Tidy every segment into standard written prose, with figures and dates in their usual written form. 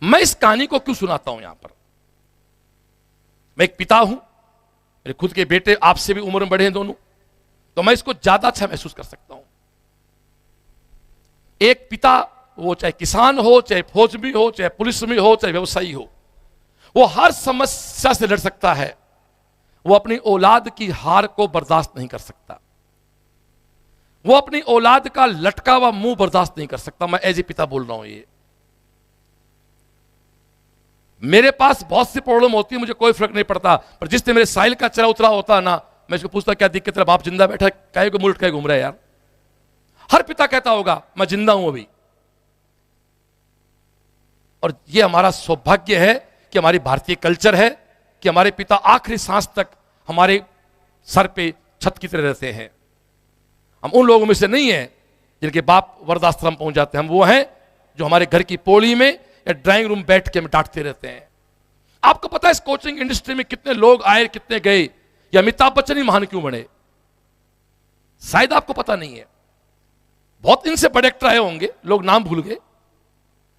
मैं इस कहानी को क्यों सुनाता हूं यहां पर? मैं एक पिता हूं, मेरे खुद के बेटे आपसे भी उम्र में बड़े हैं दोनों, तो मैं इसको ज्यादा अच्छा महसूस कर सकता हूं। एक पिता, वो चाहे किसान हो, चाहे फौज में हो, चाहे पुलिस में हो, चाहे व्यवसायी हो, वो हर समस्या से लड़ सकता है, वो अपनी औलाद की हार को बर्दाश्त नहीं कर सकता, वो अपनी औलाद का लटका हुआ मुंह बर्दाश्त नहीं कर सकता। मैं एज ए पिता बोल रहा हूं। ये मेरे पास बहुत सी प्रॉब्लम होती है, मुझे कोई फर्क नहीं पड़ता, पर जिस दिन मेरे साहिल का चेहरा उतरा होता है ना, मैं इसको पूछता क्या दिक्कत है, बाप जिंदा बैठा है, काहे को मुंह लटकाए घूम रहा है यार? हर पिता कहता होगा मैं जिंदा हूं अभी। और ये हमारा सौभाग्य है कि हमारी भारतीय कल्चर है कि हमारे पिता आखिरी सांस तक हमारे सर पे छत की तरह रहते हैं। हम उन लोगों में से नहीं हैं जिनके बाप वृद्धाश्रम पहुंच जाते हैं। हम वो हैं जो हमारे घर की पौड़ी में या ड्राइंग रूम बैठ के हमें डांटते रहते हैं। आपको पता है इस कोचिंग इंडस्ट्री में कितने लोग आए, कितने गए? या अमिताभ बच्चन ही महान क्यों बने? शायद आपको पता नहीं है। बहुत इनसे बड़े एक्टर आए होंगे, लोग नाम भूल गए।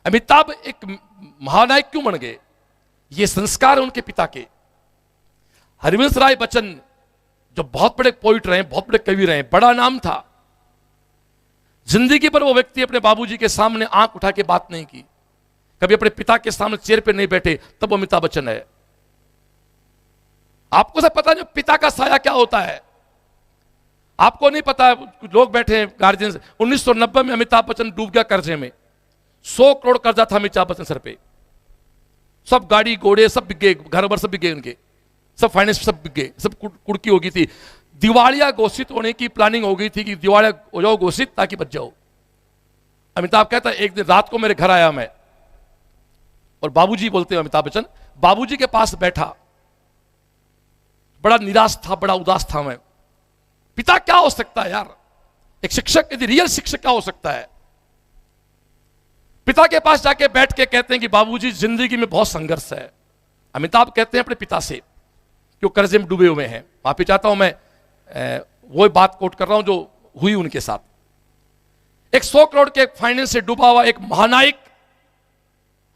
अमिताभ एक महानायक क्यों बन गए? ये संस्कार है उनके पिता के। हरिवंश राय बच्चन जो बहुत बड़े पोइट रहे, बहुत बड़े कवि रहे, बड़ा नाम था, जिंदगी पर वो व्यक्ति अपने बाबूजी के सामने आंख उठा के बात नहीं की, कभी अपने पिता के सामने चेयर पे नहीं बैठे, तब वो अमिताभ बच्चन है। आपको सब पता नहीं पिता का साया क्या होता है? आपको नहीं पता। लोग बैठे हैं गार्जियन। 1990 में अमिताभ बच्चन डूब गया कर्जे में। 100 करोड़ कर्जा था अमिताभ बच्चन सर पे। सब गाड़ी घोड़े सब बिक गए, घर भर सब बिक गए उनके, सब फाइनेंस सब बिक गए, सब कुड़की हो गई थी। दिवालिया घोषित होने की प्लानिंग हो गई थी कि दिवालिया हो जाओ घोषित ताकि बच जाओ। अमिताभ कहता है एक दिन रात को मेरे घर आया मैं, और बाबूजी बोलते हैं अमिताभ बच्चन, बाबूजी के पास बैठा, बड़ा निराश था, बड़ा उदास था मैं। पिता क्या हो सकता है यार? एक शिक्षक, यदि रियल शिक्षक क्या हो सकता है? पिता के पास जाके बैठ के कहते हैं कि बाबूजी जिंदगी में बहुत संघर्ष है। अमिताभ कहते हैं अपने पिता से, जो कर्जे में डूबे हुए हैं। माफी चाहता हूं मैं, वो बात कोट कर रहा हूं जो हुई उनके साथ। एक 100 करोड़ के फाइनेंस से डूबा हुआ एक महानायक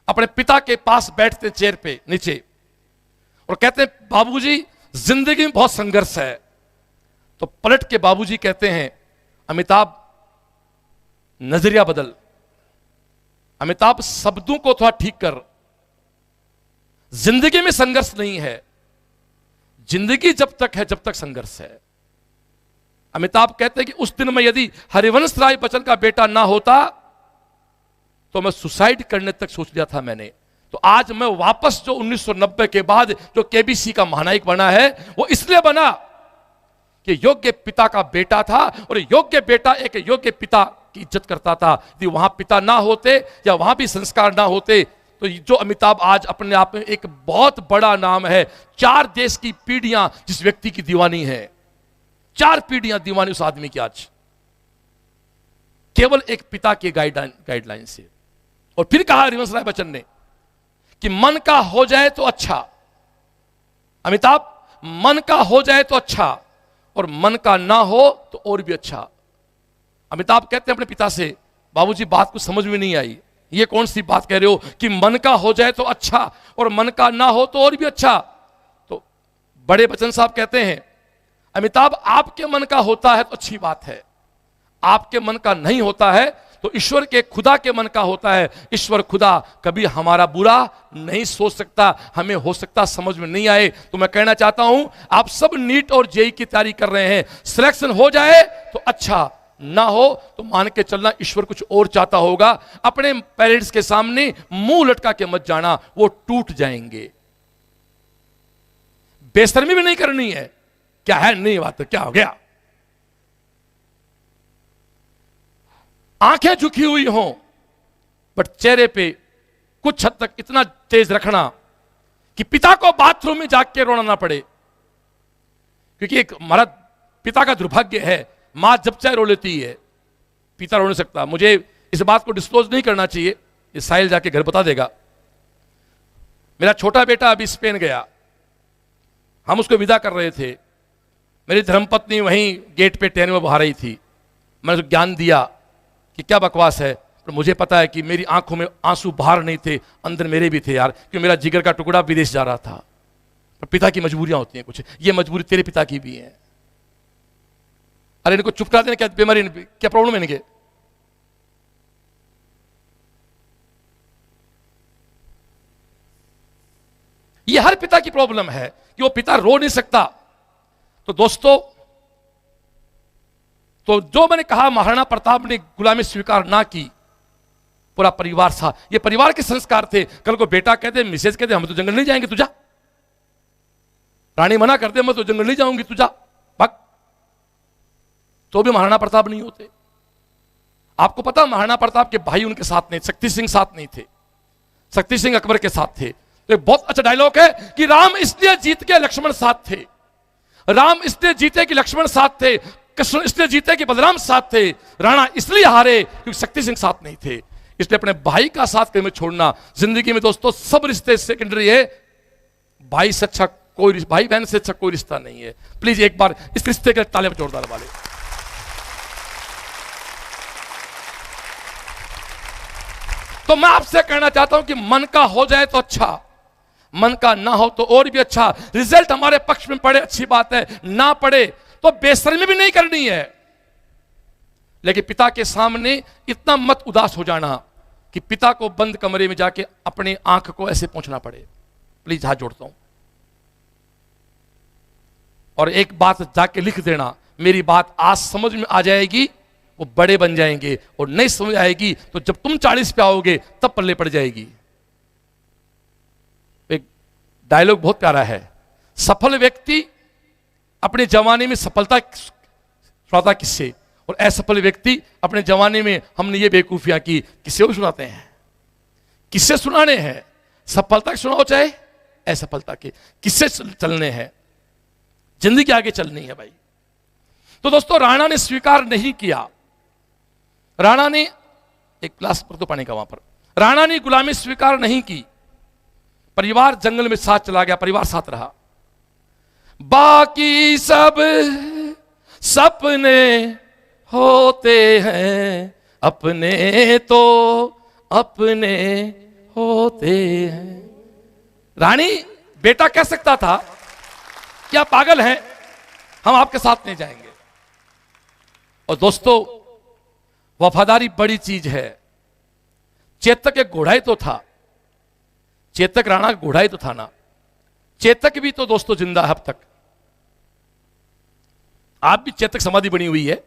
अपने पिता के पास बैठते चेयर पे नीचे और कहते हैं बाबूजी जिंदगी में बहुत संघर्ष है। तो पलट के बाबूजी कहते हैं अमिताभ नजरिया बदल, अमिताभ शब्दों को थोड़ा ठीक कर, जिंदगी में संघर्ष नहीं है, जिंदगी जब तक है जब तक संघर्ष है। अमिताभ कहते हैं कि उस दिन में यदि हरिवंश राय बच्चन का बेटा ना होता तो मैं सुसाइड करने तक सोच लिया था मैंने। तो आज मैं वापस जो 1990 के बाद जो केबीसी का महानायक बना है, वो इसलिए बना कि योग्य पिता का बेटा था, और योग्य बेटा एक योग्य पिता की इज्जत करता था। यदि वहां पिता ना होते या वहां भी संस्कार ना होते तो जो अमिताभ आज अपने आप में एक बहुत बड़ा नाम है। 4 देश की पीढ़ियां जिस व्यक्ति की दीवानी है, 4 पीढ़ियां दीवानी उस आदमी की आज, केवल एक पिता के गाइडलाइन से। और फिर कहा हरिवंश राय बच्चन ने कि मन का हो जाए तो अच्छा, अमिताभ मन का हो जाए तो अच्छा, और मन का ना हो तो और भी अच्छा। अमिताभ कहते हैं अपने पिता से, बाबूजी बात कुछ समझ में नहीं आई, ये कौन सी बात कह रहे हो कि मन का हो जाए तो अच्छा और मन का ना हो तो और भी अच्छा? तो बड़े बच्चन साहब कहते हैं अमिताभ आपके मन का होता है तो अच्छी बात है, आपके मन का नहीं होता है तो ईश्वर के खुदा के मन का होता है। ईश्वर खुदा कभी हमारा बुरा नहीं सोच सकता, हमें हो सकता समझ में नहीं आए। तो मैं कहना चाहता हूं आप सब नीट और जेई की तैयारी कर रहे हैं, सिलेक्शन हो जाए तो अच्छा, ना हो तो मान के चलना ईश्वर कुछ और चाहता होगा। अपने पेरेंट्स के सामने मुंह लटका के मत जाना, वो टूट जाएंगे। बेशर्मी भी नहीं करनी है, क्या है नहीं बात, क्या हो गया? आंखें झुकी हुई हों बट चेहरे पे कुछ हद तक इतना तेज रखना कि पिता को बाथरूम में जाग के रोना ना पड़े। क्योंकि एक हमारा पिता का दुर्भाग्य है, मां जब चाहे रो लेती है, पिता रो नहीं सकता। मुझे इस बात को डिस्क्लोज नहीं करना चाहिए, ये साहिल जाके घर बता देगा। मेरा छोटा बेटा अभी स्पेन गया, हम उसको विदा कर रहे थे, मेरी धर्मपत्नी वहीं गेट पे टहनी में बहा रही थी। मैंने उसको ज्ञान दिया कि क्या बकवास है, पर मुझे पता है कि मेरी आंखों में आंसू बाहर नहीं थे, अंदर मेरे भी थे यार, क्योंकि मेरा जिगर का टुकड़ा विदेश जा रहा था। पर पिता की मजबूरियां होती हैं कुछ, ये मजबूरी तेरे पिता की भी है। अरे इनको चुप करा देना, क्या बीमारी, क्या प्रॉब्लम है इनके? ये हर पिता की प्रॉब्लम है कि वो पिता रो नहीं सकता। तो दोस्तों, तो जो मैंने कहा, महाराणा प्रताप ने गुलामी स्वीकार ना की, पूरा परिवार था, ये परिवार के संस्कार थे। कल को बेटा कहते, मिसेज कहते, हम तो जंगल नहीं जाएंगे, तू जा। रानी मना करते, मैं तो जंगल नहीं जाऊंगी, तू जा, भाग, तो भी महाराणा प्रताप नहीं होते। आपको पता, महाराणा प्रताप के भाई उनके साथ नहीं, शक्ति सिंह साथ नहीं थे, शक्ति सिंह अकबर के साथ थे। तो एक बहुत अच्छा डायलॉग है कि राम इसलिए जीत के लक्ष्मण साथ थे, राम इसलिए जीते कि लक्ष्मण साथ थे, कृष्ण इसलिए जीते कि बलराम साथ थे, राणा इसलिए हारे क्योंकि शक्ति सिंह साथ नहीं थे। इसलिए अपने भाई का साथ कहीं में छोड़ना जिंदगी में दोस्तों, सब रिश्ते सेकेंडरी है, भाई से अच्छा कोई, भाई बहन से अच्छा कोई रिश्ता नहीं है। प्लीज एक बार इस रिश्ते के ताले जोरदार वाले। तो मैं आपसे कहना चाहता हूं कि मन का हो जाए तो अच्छा, मन का ना हो तो और भी अच्छा। रिजल्ट हमारे पक्ष में पड़े अच्छी बात है, ना पड़े तो बेशर्मी भी नहीं करनी है, लेकिन पिता के सामने इतना मत उदास हो जाना कि पिता को बंद कमरे में जाके अपनी आंख को ऐसे पोंछना पड़े। प्लीज हाथ जोड़ता हूं। और एक बात जाके लिख देना, मेरी बात आज समझ में आ जाएगी, वो बड़े बन जाएंगे, और नहीं समझ आएगी तो जब तुम 40 पे आओगे तब पल्ले पड़ जाएगी। एक डायलॉग बहुत प्यारा है, सफल व्यक्ति अपने जवानी में सफलता सुनाता किससे, और असफल व्यक्ति अपने जवानी में हमने ये बेवकूफियां की किससे को सुनाते हैं। किससे सुनाने हैं? सफलता के सुनाओ चाहे असफलता के, किससे चलने हैं? जिंदगी आगे चलनी है भाई। तो दोस्तों, राणा ने स्वीकार नहीं किया, राणा ने एक क्लास पर तो पाने का वहां पर, राणा ने गुलामी स्वीकार नहीं की, परिवार जंगल में साथ चला गया, परिवार साथ रहा। बाकी सब सपने होते हैं, अपने तो अपने होते हैं। रानी बेटा कह सकता था क्या पागल हैं, हम आपके साथ नहीं जाएंगे। और दोस्तों, वफादारी बड़ी चीज है। चेतक एक घोड़ा ही तो था, चेतक राणा का घोड़ा ही तो था ना। चेतक भी तो दोस्तों जिंदा है अब तक। आप भी चेतक समाधि बनी हुई है।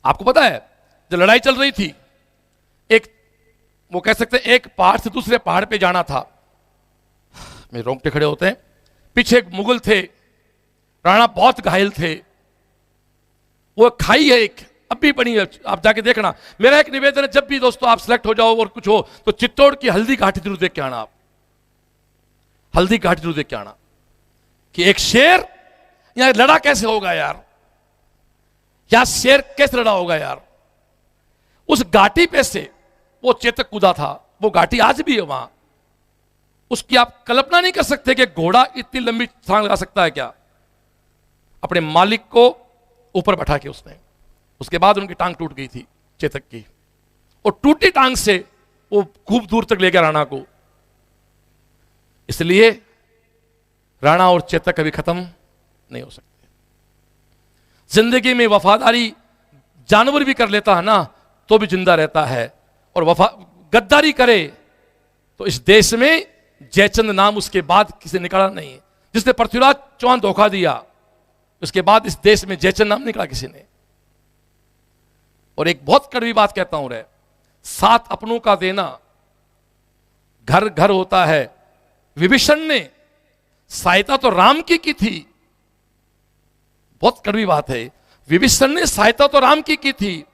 आपको पता है जब लड़ाई चल रही थी, एक वो कह सकते हैं एक पहाड़ से दूसरे पहाड़ पे जाना था, मेरे रोंगटे खड़े होते हैं। पीछे एक मुगल थे, राणा बहुत घायल थे। वो खाई है एक, अब भी बनी है, आप जाके देखना। मेरा एक निवेदन है, जब भी दोस्तों आप सिलेक्ट हो जाओ और कुछ हो तो चित्तौड़ की हल्दी घाटी जरूर देख के आना। आप हल्दी घाटी जरूर देख के आना कि एक शेर यहां लड़ा कैसे होगा यार, या शेर कैसे लड़ा होगा यार। उस घाटी पे से वो चेतक कूदा था, वो घाटी आज भी है वहां। उसकी आप कल्पना नहीं कर सकते कि घोड़ा इतनी लंबी छलांग लगा सकता है क्या। अपने मालिक को ऊपर बैठा के उसने, उसके बाद उनकी टांग टूट गई थी चेतक की, और टूटी टांग से वो खूब दूर तक ले गया राणा को। इसलिए राणा और चेतक कभी खत्म नहीं हो सकते। जिंदगी में वफादारी जानवर भी कर लेता है ना तो भी जिंदा रहता है, और गद्दारी करे तो इस देश में जयचंद नाम उसके बाद किसी निकाला नहीं है। जिसने पृथ्वीराज चौहान धोखा दिया, उसके बाद इस देश में जयचंद नाम निकला किसी ने। और एक बहुत कड़वी बात कहता हूं रे, साथ अपनों का देना घर घर होता है। विभीषण ने सहायता तो राम की थी, बहुत कड़वी बात है। विभीषण ने सहायता तो राम की थी,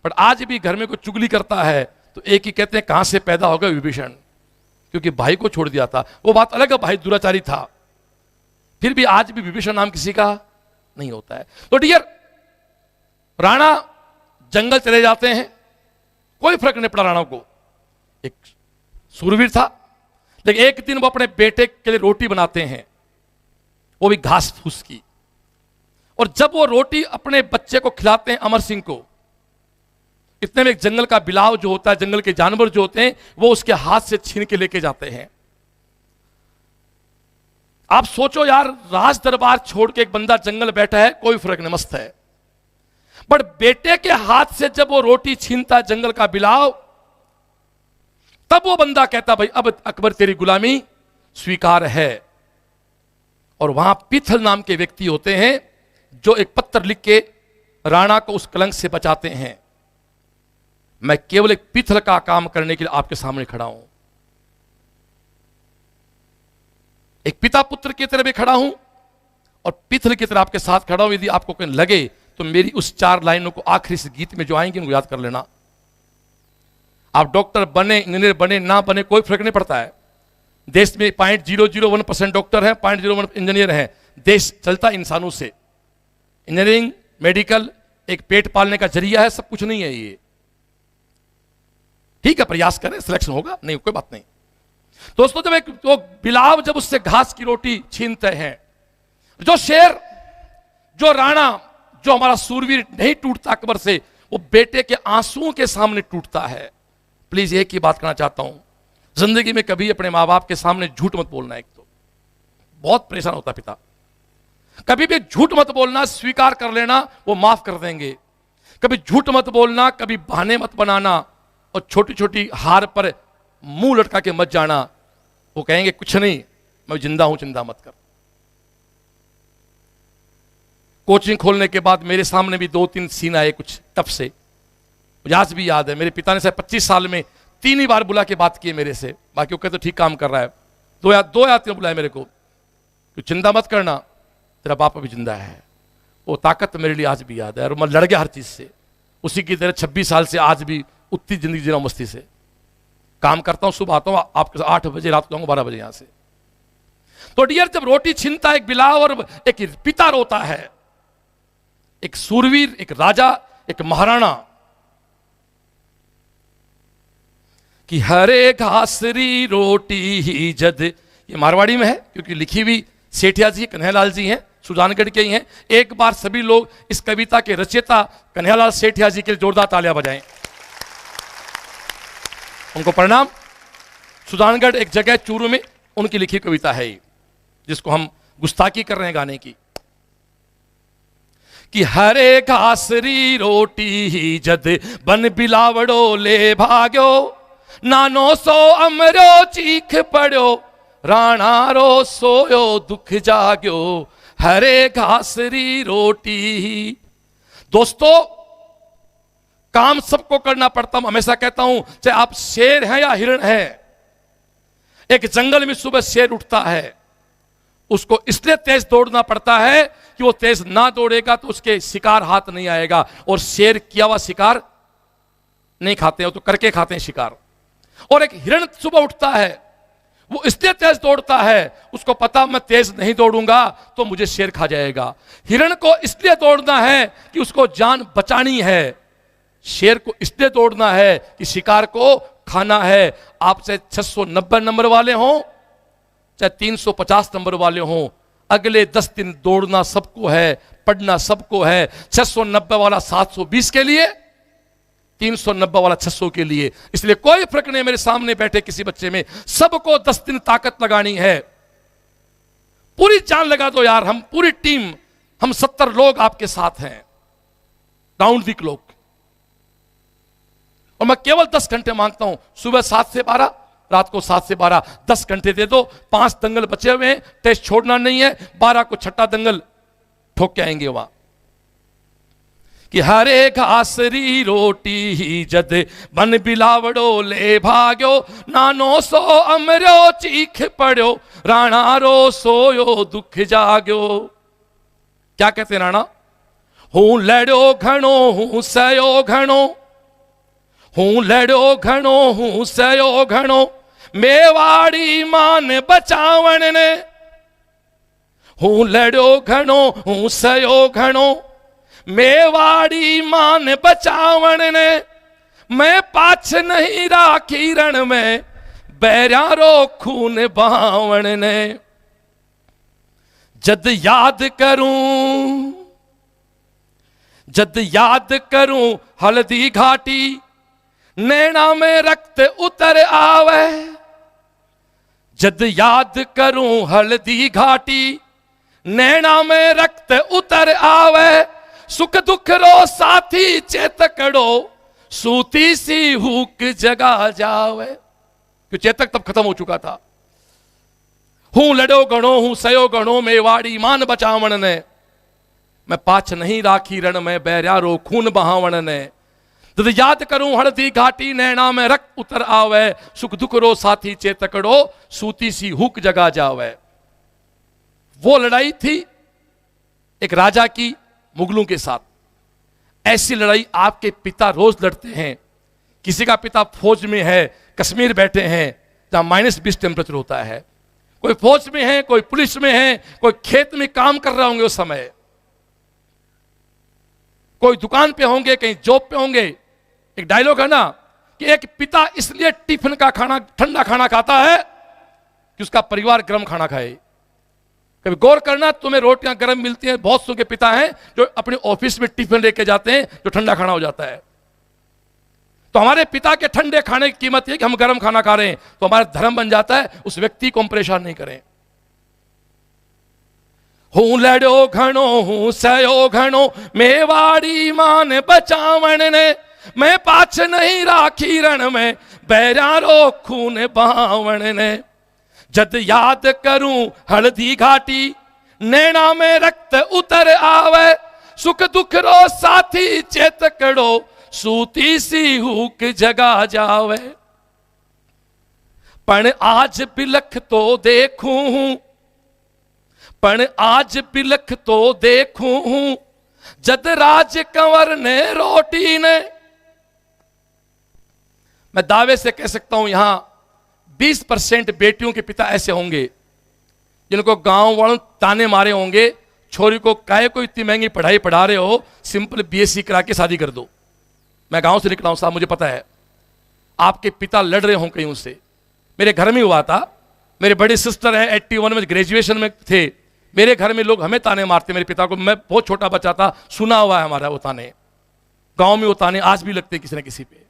पर आज भी घर में कोई चुगली करता है तो एक ही कहते हैं कहां से पैदा हो गया विभीषण, क्योंकि भाई को छोड़ दिया था। वो बात अलग है, भाई दुराचारी था, फिर भी आज भी विभीषण नाम किसी का नहीं होता है। तो डियर, राणा जंगल चले जाते हैं, कोई फर्क नहीं पड़ा राणा को, एक सूरवीर था। लेकिन एक दिन वो अपने बेटे के लिए रोटी बनाते हैं, वो भी घास फूस की। और जब वो रोटी अपने बच्चे को खिलाते हैं अमर सिंह को, इतने में एक जंगल का बिलाव जो होता है, जंगल के जानवर जो होते हैं, वो उसके हाथ से छीन के लेके जाते हैं। आप सोचो यार, राज दरबार छोड़ के एक बंदा जंगल बैठा है, कोई फर्क नहीं, मस्त है। बट बेटे के हाथ से जब वो रोटी छीनता है जंगल का बिलाव, तब वो बंदा कहता भाई अब अकबर तेरी गुलामी स्वीकार है। और वहां पीथल नाम के व्यक्ति होते हैं जो एक पत्र लिख के राणा को उस कलंक से बचाते हैं। मैं केवल एक पीथल का काम करने के लिए आपके सामने खड़ा हूं, एक पिता पुत्र की तरह भी खड़ा हूं और पीथल की तरह आपके साथ खड़ा हूं। यदि आपको कहीं लगे तो मेरी उस 4 लाइनों को आखिरी से गीत में जो आएंगे उनको याद कर लेना। आप डॉक्टर बने, इंजीनियर बने, ना बने, कोई फर्क नहीं पड़ता है। देश में 0.001% डॉक्टर हैं, 0.01 इंजीनियर हैं। देश चलता इंसानों से। इंजीनियरिंग, मेडिकल एक पेट पालने का जरिया है, सब कुछ नहीं है ये। ठीक है, प्रयास करें, सिलेक्शन होगा, नहीं कोई बात नहीं। दोस्तों, जब एक तो बिलाव जब उससे घास की रोटी छीनते हैं, जो शेर, जो राणा, जो हमारा सूरवीर नहीं टूटता अकबर से, वो बेटे के आंसुओं के सामने टूटता है। प्लीज एक ही बात करना चाहता हूं, जिंदगी में कभी अपने मां बाप के सामने झूठ मत बोलना। एक तो बहुत परेशान होता पिता, कभी भी झूठ मत बोलना, स्वीकार कर लेना, वो माफ कर देंगे। कभी झूठ मत बोलना, कभी बहाने मत बनाना, और छोटी छोटी हार पर मुंह लटका के मत जाना। वो कहेंगे कुछ नहीं, मैं जिंदा हूं, चिंता मत कर। कोचिंग खोलने के बाद मेरे सामने भी 2-3 सीन आए कुछ टफ से, मुझे आज भी याद है। मेरे पिता ने शायद 25 साल में 3 ही बार बुला के बात की मेरे से, बाकी वो कहते ठीक काम कर रहा है। 2 या 3 बुलाए मेरे को, तो चिंता मत करना, तेरा बाप अभी जिंदा है। वो ताकत मेरे लिए आज भी याद है, और मैं लड़ गया हर चीज से। उसी की तरह 26 साल से आज भी उतनी जिंदगी जी रहा हूं मस्ती से। काम करता हूं, सुबह आता हूं आपके 8 बजे, रात को आऊंगा 12 बजे यहां से। तो डियर, जब रोटी छीनता है एक बिलाव और एक पिता रोता है, एक सूरवीर, एक राजा, एक महाराणा, कि हरे घासरी रोटी ही जद, ये मारवाड़ी में है क्योंकि लिखी हुई सेठिया जी कन्हैयालाल जी हैं, सुजानगढ़ के ही हैं। एक बार सभी लोग इस कविता के रचयिता कन्हैयालाल सेठिया जी के लिए जोरदार तालियां बजाएं, उनको प्रणाम। सुजानगढ़ एक जगह चूरू में उनकी लिखी कविता है ये, जिसको हम गुस्ताखी कर रहे हैं गाने की, कि हरे घासरी रोटी ही जद बन बिलावड़ो ले भाग्यो, नानो सो अमरो चीख पड़ो, राणा रो सोयो दुख जाग्यो, हरे घासरी रोटी ही। दोस्तों, काम सबको करना पड़ता, मैं हमेशा कहता हूं, चाहे आप शेर हैं या हिरण हैं। एक जंगल में सुबह शेर उठता है, उसको इसलिए तेज दौड़ना पड़ता है कि वो तेज ना दौड़ेगा तो उसके शिकार हाथ नहीं आएगा, और शेर किया हुआ शिकार नहीं खाते हैं, तो करके खाते हैं शिकार। और एक हिरण सुबह उठता है, वो इसलिए तेज दौड़ता है, उसको पता मैं तेज नहीं दौड़ूंगा तो मुझे शेर खा जाएगा। हिरण को इसलिए दौड़ना है कि उसको जान बचानी है, शेर को इसलिए दौड़ना है कि शिकार को खाना है। आप चाहे 690 नंबर वाले हों, चाहे 350 नंबर वाले हों, अगले 10 दिन दौड़ना सबको है, पढ़ना सबको है। 690 वाला 720 के लिए, 390 वाला 600 के लिए। इसलिए कोई फर्क नहीं मेरे सामने बैठे किसी बच्चे में, सबको 10 दिन ताकत लगानी है। पूरी जान लगा दो यार, हम पूरी टीम, हम 70 लोग आपके साथ हैं, राउंड द क्लॉक। और मैं केवल 10 घंटे मांगता हूं, सुबह 7 से 12, रात को 7 से 12, 10 घंटे दे दो। 5 दंगल बचे हुए हैं, टेस्ट छोड़ना नहीं है। 12 को छठा दंगल ठोक के आएंगे वहां, कि हरे घासरी रोटी ही जद बन बिलावड़ो ले भाग्यो, नानो सो अमरो चीख पड़ो, राणा रो सोयो दुख जाग्यो। क्या कहते राणा? हूं लड़ो घणो हूं सयो घणो, हूं लड़ो घणो हूं सयो घणो, मेवाड़ी मान बचावण ने। हूं लड़ो घणो हूं सयो घणो, मेवाड़ी मान बचावण ने। मैं पाछ नहीं राखी रण में, बैरारो खून बहावण ने। जद याद करूं हल्दी घाटी, नैना में रक्त उतर आवे। जद याद करूं हल्दी घाटी, नैना में रक्त उतर आवे। सुख दुख रो साथी चेतकड़ो, सूती सी हुक जगा जावे। क्यों चेतक तब खत्म हो चुका था। हूं लड़ो गणो, हूं सयो गणो, मेवाड़ी मान बचावण ने। मैं पाछ नहीं राखी रण में, बैरारो खून बहावण ने। जद याद करूं हल्दी घाटी, नैना में रक्त उतर आवे। सुख दुख रो साथी चेतकड़ो, सूती सी हुक जगा जावे। वो लड़ाई थी एक राजा की मुगलों के साथ। ऐसी लड़ाई आपके पिता रोज लड़ते हैं। किसी का पिता फौज में है, कश्मीर बैठे हैं जहां -20 टेम्परेचर होता है। कोई फौज में है, कोई पुलिस में है, कोई खेत में काम कर रहे होंगे उस समय, कोई दुकान पे होंगे, कहीं जॉब पे होंगे। एक डायलॉग है ना कि एक पिता इसलिए टिफिन का खाना, ठंडा खाना खाता है कि उसका परिवार गर्म खाना खाए। कभी गौर करना, तुम्हें रोटियां गर्म मिलती हैं। बहुत सौ के पिता हैं जो अपने ऑफिस में टिफिन लेके जाते हैं जो ठंडा खाना हो जाता है। तो हमारे पिता के ठंडे खाने की कीमत है कि हम गर्म खाना खा रहे हैं, तो हमारा धर्म बन जाता है उस व्यक्ति को हम परेशान नहीं करें। हूं लड़ो घणो, हूं सयो घणो, मेवाड़ी मान बचावण ने। मैं पाछ नहीं राखी रण में, बैरारो खून बहावण ने। जद याद करूं हल्दी घाटी, नैना में रक्त उतर आवे। सुख दुख रो साथी चेतकड़ो, सूती सी हुक जगा जावे। पण आज बिलख तो देखूं, पण आज बिलख तो देखूं, जद राज कंवर ने रोटी ने। मैं दावे से कह सकता हूं यहां 20% बेटियों के पिता ऐसे होंगे जिनको गांव वालों ताने मारे होंगे, छोरी को काहे को इतनी महंगी पढ़ाई पढ़ा रहे हो, सिंपल BSc करा के शादी कर दो। मैं गांव से निकला हूं साहब, मुझे पता है। आपके पिता लड़ रहे हों कहीं उनसे। मेरे घर में हुआ था। मेरे बड़ी सिस्टर है 81 में ग्रेजुएशन में थे। मेरे घर में लोग हमें ताने मारते मेरे पिता को। मैं बहुत छोटा बच्चा था, सुना हुआ है हमारा वो ताने। गांव में वो ताने आज भी लगते किसी न किसी पे।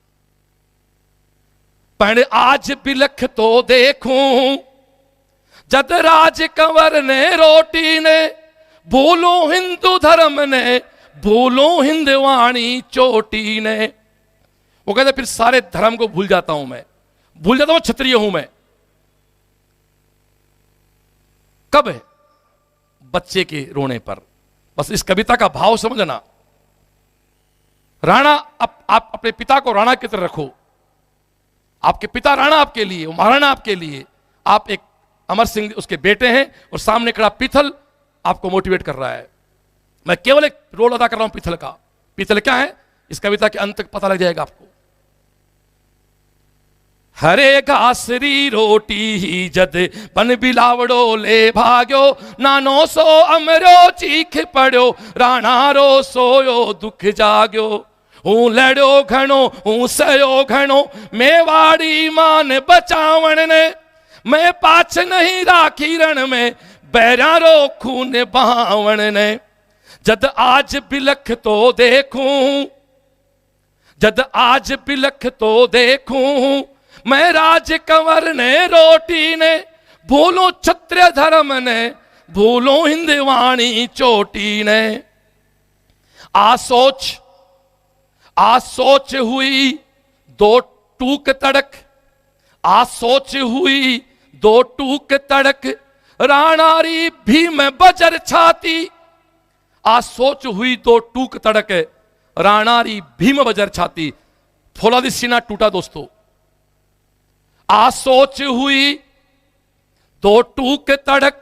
पण आज बिलख तो देखूं, जद राज कंवर ने रोटी ने। बोलो हिंदू धर्म ने, बोलो हिंदवाणी चोटी ने। वो कहते फिर सारे धर्म को भूल जाता हूं मैं, भूल जाता हूं क्षत्रिय हूं मैं। कब है? बच्चे के रोने पर। बस इस कविता का भाव समझना। राणा, आप अपने पिता को राणा की तरह रखो। आपके पिता राणा आपके लिए, महाराणा आपके लिए। आप एक अमर सिंह उसके बेटे हैं और सामने खड़ा पीथल आपको मोटिवेट कर रहा है। मैं केवल एक रोल अदा कर रहा हूं पीथल का। पीथल क्या है इस कविता के अंत तक पता लग जाएगा आपको। हरे घासरी रोटी ही जद बन बिलावड़ो ले भाग्यो। नानो सो अमरो चीख पड़ो, राणा रो सोयो दुख जाग्यो। हूं लड़ो घणो, हूं सयो घणो, मेवाड़ी मान बचावण ने। मैं पाछ नहीं राखी रण में, बैरारो खून बहावण ने। जद आज बिलख तो देखूं, जद आज बिलख तो देखूं, मैं राज कंवर ने रोटी ने। भूलो क्षत्रिय धर्म ने, भूलो हिंदवाणी चोटी ने। आ सोच हुई दो टूक तड़क, आ सोच हुई दो टूक तड़क, राणारी भीम बजर छाती। आ सोच हुई दो टूक तड़क, राणारी भीम बजर छाती। फौलादी सीना टूटा दोस्तों। आ सोच हुई दो टूक तड़क,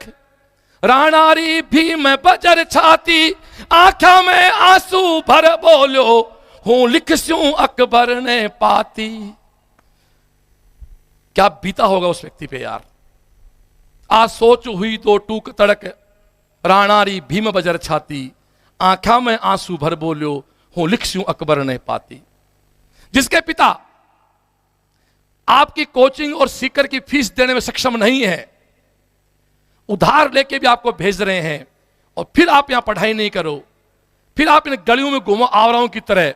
राणारी भीम बजर छाती। आंखा में आंसू भर बोलो, हूं लिखसूं अकबर ने पाती। क्या बीता होगा उस व्यक्ति पे यार। आ सोच हुई दो टूक तड़क, राणारी भीम बजर छाती। आंखा में आंसू भर बोलो, हूं लिखसूं अकबर ने पाती। जिसके पिता आपकी कोचिंग और सीकर की फीस देने में सक्षम नहीं है, उधार लेके भी आपको भेज रहे हैं, और फिर आप यहां पढ़ाई नहीं करो, फिर आप इन गलियों में घूमो आवराओं की तरह,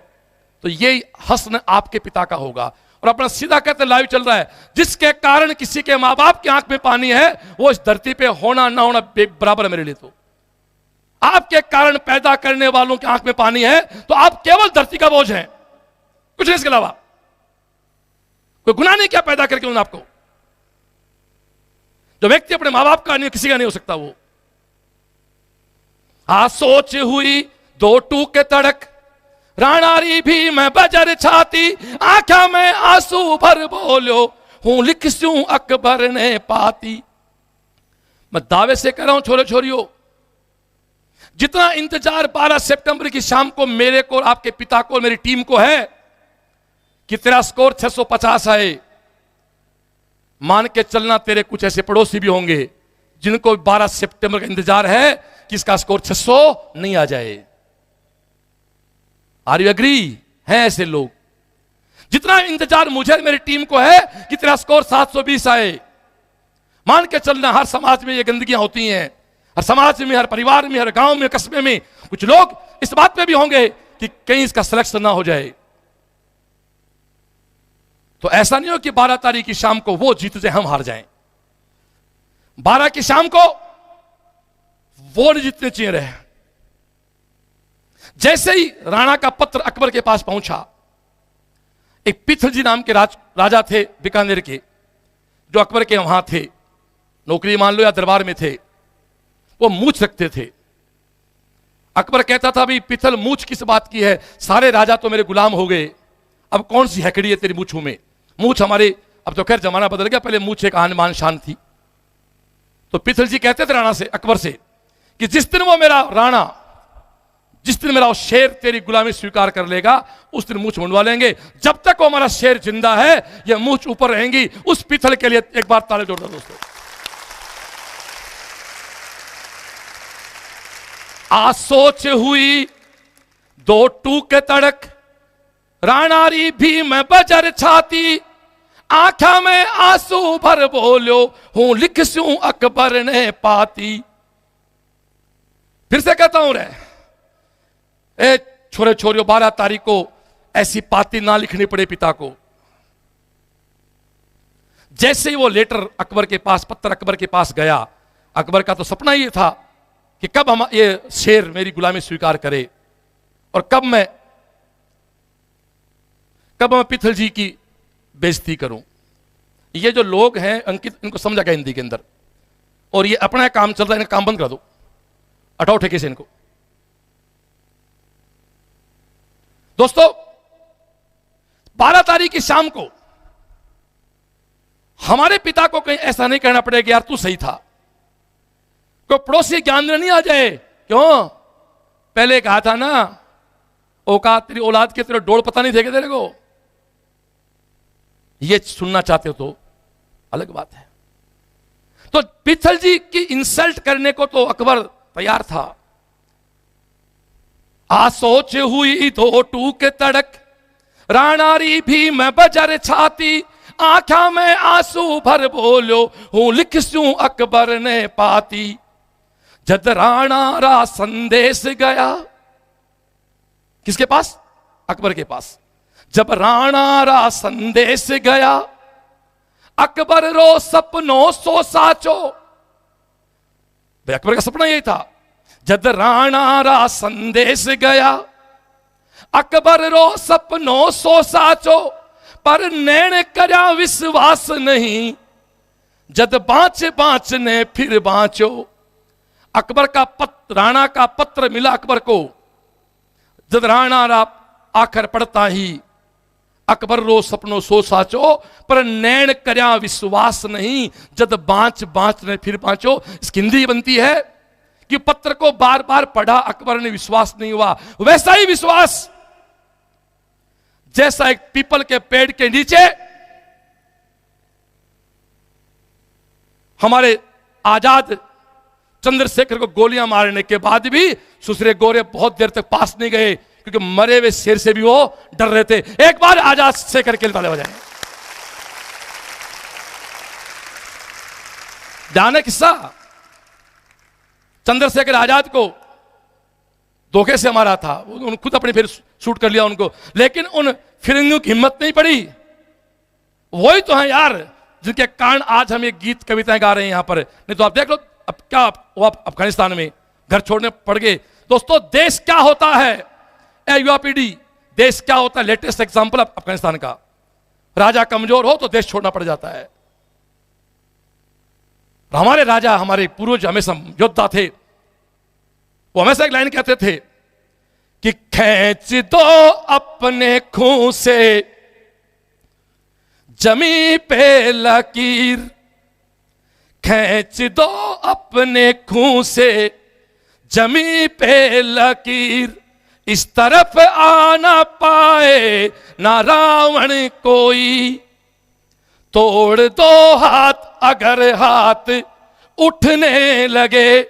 तो ये हस्न आपके पिता का होगा। और अपना सीधा कहते लाइव चल रहा है, जिसके कारण किसी के माँ बाप की आंख में पानी है वो इस धरती पे होना ना होना बराबर है मेरे लिए। तो आपके कारण पैदा करने वालों की आंख में पानी है तो आप केवल धरती का बोझ हैं, कुछ नहीं इसके अलावा। कोई गुनाह नहीं क्या पैदा करके उन्होंने आपको। जो व्यक्ति अपने मां बाप का नहीं, किसी का नहीं हो सकता वो। सोच हुई दो टूक तड़क, राणारी भी मैं बजर छाती, आंखा में आंसू भर बोलो, हूं लिख सूं अकबर ने पाती। मैं दावे से कह रहा हूं छोरे छोरियों, जितना इंतजार 12 सितंबर की शाम को मेरे को, आपके पिता को, मेरी टीम को है कि तेरा स्कोर 650 आए, मान के चलना तेरे कुछ ऐसे पड़ोसी भी होंगे जिनको 12 सितंबर का इंतजार है कि इसका स्कोर 600 नहीं आ जाए। Are you agree? हैं ऐसे लोग। जितना इंतजार मुझे, मेरी टीम को है कि तेरा स्कोर 720 आए, मान के चलना हर समाज में ये गंदगियां होती हैं, हर समाज में, हर परिवार में, हर गांव में, कस्बे में कुछ लोग इस बात पे भी होंगे कि कहीं इसका सिलेक्शन ना हो जाए। तो ऐसा नहीं हो कि 12 तारीख की शाम को वो जीत जाए, हम हार जाएं। 12 की शाम को वो नहीं जीतने चाहिए रहे। जैसे ही राणा का पत्र अकबर के पास पहुंचा, एक पिथलजी नाम के राजा थे बीकानेर के, जो अकबर के वहां थे, नौकरी मान लो या दरबार में थे। वो मूछ रखते थे। अकबर कहता था भाई पिथल मूछ किस बात की है, सारे राजा तो मेरे गुलाम हो गए, अब कौन सी हैकड़ी है तेरी मूछों में। मूछ हमारे, अब तो खैर जमाना बदल गया, पहले मूछ एक आन मान शान थी। तो पिथल जी कहते थे राणा से, अकबर से, कि जिस दिन वो मेरा राणा, जिस दिन मेरा वो शेर तेरी गुलामी स्वीकार कर लेगा उस दिन मूछ मुंडवा लेंगे। जब तक वो हमारा शेर जिंदा है ये मूछ ऊपर रहेंगी। उस पिथल के लिए एक बार ताले जोड़ दो दोस्तों। सोच हुई दो टूक तड़क, राणारी भी मैं बजर छाती, आंखा में आंसू भर बोलो, हूं लिख सूं अकबर ने पाती। फिर से कहता हूं रे, ए छोरे छोरियों, 12 तारीख को ऐसी पाती ना लिखनी पड़े पिता को। जैसे ही वो लेटर अकबर के पास, पत्र अकबर के पास गया, अकबर का तो सपना ही था कि कब हम ये शेर मेरी गुलामी स्वीकार करे और कब मैं पिथल जी की बेइज्जती करूं। ये जो लोग हैं अंकित, इनको समझा गया हिंदी के अंदर, और ये अपना काम चल रहा है, इनका काम बंद करा दो, हटाओ ठेके से इनको। दोस्तों 12 तारीख की शाम को हमारे पिता को कहीं ऐसा नहीं कहना पड़ेगा यार तू सही था, कोई पड़ोसी ज्ञान में नहीं आ जाए, क्यों पहले कहा था ना, औकात तेरी औलाद के तेरे डोल पता नहीं थे तेरे को। ये सुनना चाहते हो तो अलग बात है। तो पिथल जी की इंसल्ट करने को तो अकबर तैयार था। सोच हुई दो टूक तड़क, राणारी भी मैं बजर छाती, आंखा में आंसू भर बोलो, हूं लिख सूं अकबर ने पाती। जद राणा रा संदेश गया, किसके पास? अकबर के पास। जब राणा रा संदेश गया, अकबर रो सपनों सो साचो। अकबर का सपना यही था, जद राणा रा संदेश गया, अकबर रो सपनों सो साचो, पर नैण करया विश्वास नहीं, जद बाँच बाँच ने फिर बाँचो। अकबर का पत्र, राणा का पत्र मिला अकबर को। जद राणा रा आखिर पढ़ता ही, अकबर रो सपनों सो साचो, पर नैण करया विश्वास नहीं, जद बाँच बाँच ने फिर बाँचो। इसकी हिंदी बनती है कि पत्र को बार बार पढ़ा, अकबर ने विश्वास नहीं हुआ। वैसा ही विश्वास जैसा एक पीपल के पेड़ के नीचे हमारे आजाद चंद्रशेखर को गोलियां मारने के बाद भी सुसरे गोरे बहुत देर तक पास नहीं गए, क्योंकि मरे हुए शेर से भी वो डर रहे थे। एक बार आजाद शेखर के ताले बजाएं। ध्यान है किस्सा, चंद्रशेखर आजाद को धोखे से हमारा था, उन्होंने खुद अपने फिर शूट कर लिया उनको, लेकिन उन फिरंगियों की हिम्मत नहीं पड़ी। वही तो है यार जिनके कारण आज हम ये गीत कविताएं गा रहे हैं यहां पर। नहीं तो आप देख लो अब क्या आप अफगानिस्तान में घर छोड़ने पड़ गए। दोस्तों देश क्या होता है, युवा पीढ़ी, देश क्या होता है। लेटेस्ट एग्जांपल अफगानिस्तान का, राजा कमजोर हो तो देश छोड़ना पड़ जाता है। हमारे राजा, हमारे पूर्वज हमेशा योद्धा थे, वो हमेशा एक लाइन कहते थे कि खींच दो अपने खून से जमी पे लकीर, खींच दो अपने खून से जमी पे लकीर, इस तरफ आ ना पाए ना रावण कोई, तोड़ दो हाथ अगर हाथ उठने लगे,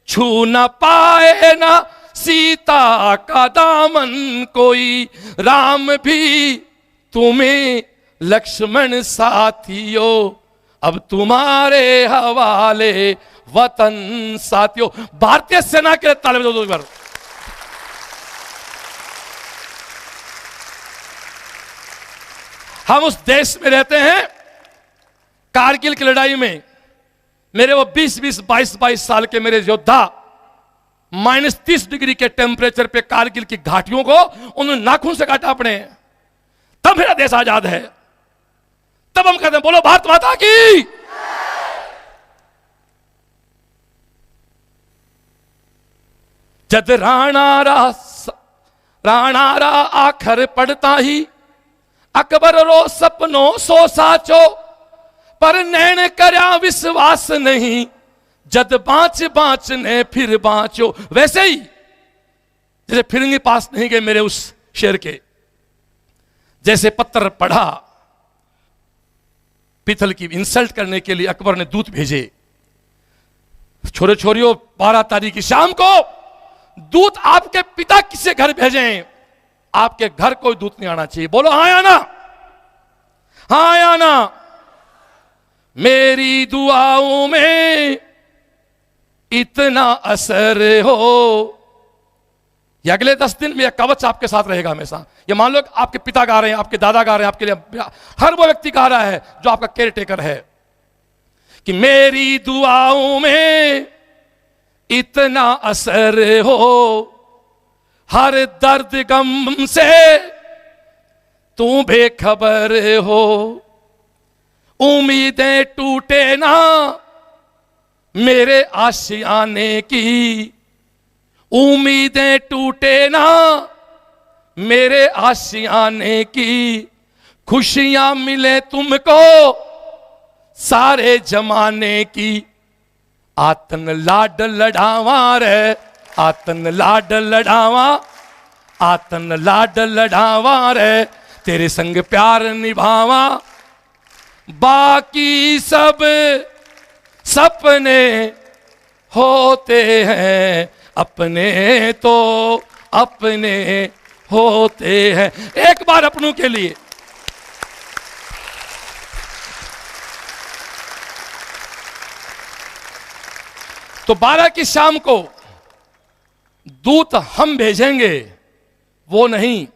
छू ना पाए ना सीता का दामन कोई, राम भी तुम्हें लक्ष्मण साथियों अब तुम्हारे हवाले वतन साथियों। भारतीय सेना के लिए ताली बजाओ दो बार। हम उस देश में रहते हैं, कारगिल की लड़ाई में मेरे वो 20-20, 22-22 साल के मेरे योद्धा -30 डिग्री के टेम्परेचर पे कारगिल की घाटियों को उन्होंने नाखून से काटा अपने, तब मेरा देश आजाद है। तब हम कहते हैं बोलो भारत माता की। जद राणारा आखर पड़ता ही, अकबर रो सपनों सो साचो, पर नैन करया विश्वास नहीं, जद बाँच बाँच ने फिर बाँचो। वैसे ही जैसे फिरंगी पास नहीं गए मेरे उस शेर के, जैसे पत्थर पढ़ा पीतल की इंसल्ट करने के लिए अकबर ने दूत भेजे। छोरे छोरियों 12 तारीख की शाम को दूत आपके पिता किसे घर भेजें, आपके घर कोई दूत नहीं आना चाहिए। बोलो हाँ या ना, हाँ या ना। मेरी दुआओं में इतना असर हो, या अगले 10 दिन में यह कवच आपके साथ रहेगा हमेशा। ये मान लो आपके पिता गा रहे हैं, आपके दादा गा रहे हैं, आपके लिए हर वो व्यक्ति गा रहा है जो आपका केयर टेकर है कि मेरी दुआओं में इतना असर हो, हर दर्द गम से तू बेखबर हो, उम्मीदें टूटे ना मेरे आशियाने की, उम्मीदें टूटे ना मेरे आशियाने की, खुशियां मिले तुमको सारे जमाने की, आतन लाड लड़ावा रे, आतन लाड लड़ावा, आतन लाड लड़ावा रे, तेरे संग प्यार निभावा, बाकी सब सपने होते हैं, अपने तो अपने होते हैं। एक बार अपनों के लिए। तो 12 की शाम को दूत हम भेजेंगे, वो नहीं।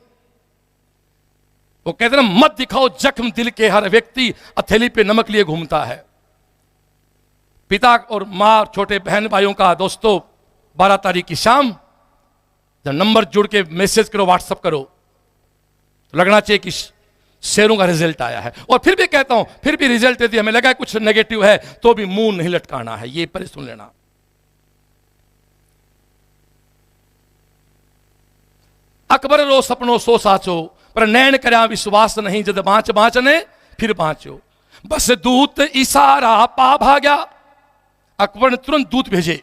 वो कहते ना मत दिखाओ जख्म दिल के, हर व्यक्ति हथेली पे नमक लिए घूमता है। पिता और मां, छोटे बहन भाइयों का दोस्तों 12 तारीख की शाम जब नंबर जुड़ के मैसेज करो, व्हाट्सएप करो, तो लगना चाहिए कि शेरों का रिजल्ट आया है। और फिर भी कहता हूं, फिर भी रिजल्ट यदि हमें लगा कुछ नेगेटिव है तो भी मुंह नहीं लटकाना है, ये पर सुन लेना। अकबर रो सपनों सो साचो, पर नैन करया विश्वास नहीं, जद बाँच बाँच ने फिर बाँचो, बस दूत इशारा पा भाग्या। अकबर ने तुरंत दूत भेजे,